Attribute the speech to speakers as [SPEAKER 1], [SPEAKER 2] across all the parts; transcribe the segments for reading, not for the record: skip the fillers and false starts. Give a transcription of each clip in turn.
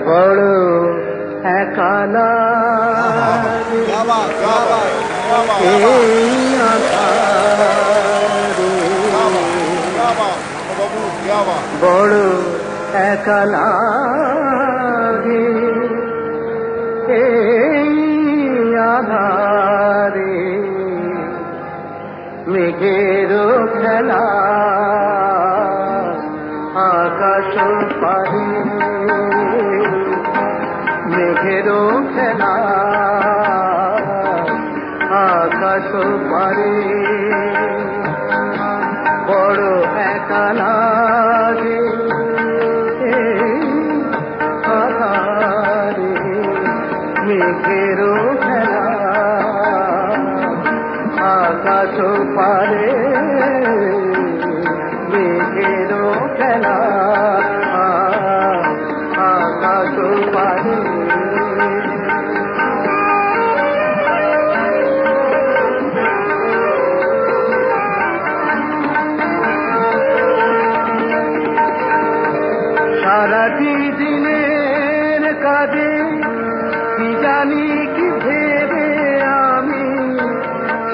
[SPEAKER 1] বড় একালা এই আধারে, বড় একালা এই আধারে, মেঘের খেলা আকাশ পারে, মেঘের খেলা আকাশ পারে, বড় একা লাগে আধারে, মেঘের খেলা আকাশ পারে, মেঘের খেলা আকাশ পারে। সারাটি দিনের কাজে কি জানি কি ভেবে আমি,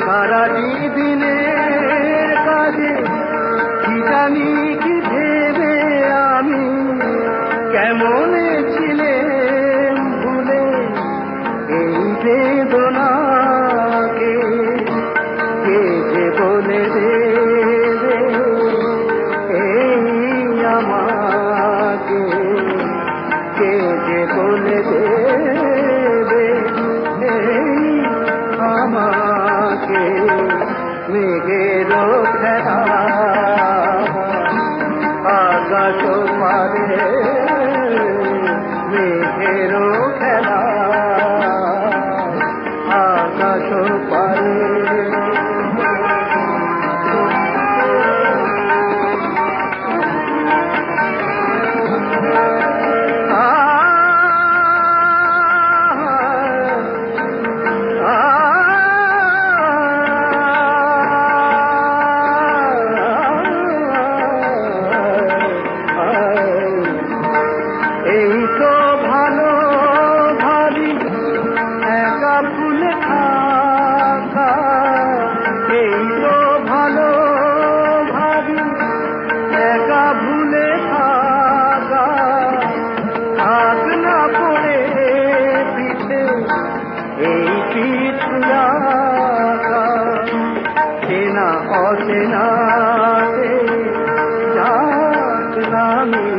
[SPEAKER 1] সারাটি দিনের কাজে কি জানি কি ভেবে আমি, কেমন ছিলেন ভুলে এই বেদনাকে, কে যে বলে দেবে এই আমাকে, কে যে বলে দেবে এই আমাকে, মেঘের খেলা আকাশ পারে, মেঘের খেলা আকাশ পারে। এই তো ভালো ভাবি একা ভুলে থাকা, এই তো ভালো ভাবি একা ভুলে থাকা, হাত না পড়ে পিঠে এই পিঠ রাখা, চেনা অচেনাতে যাক নামি,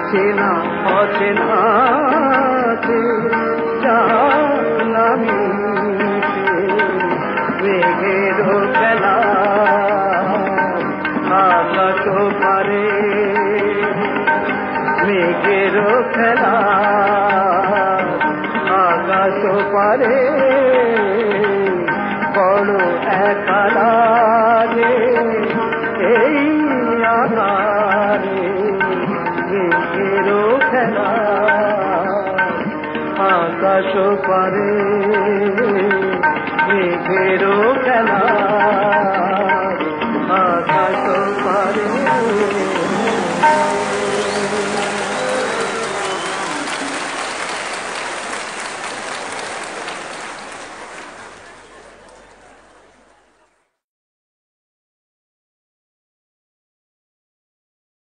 [SPEAKER 1] চেনা অচেনাতে যাক নামি, মেঘের খেলা আকাশ পারে, মেঘের খেলা আকাশ পারে, বড় একা লাগে এই আধারে, মেঘের খেলা আকাশ পারে, মেঘের খেলা আকাশ পারে।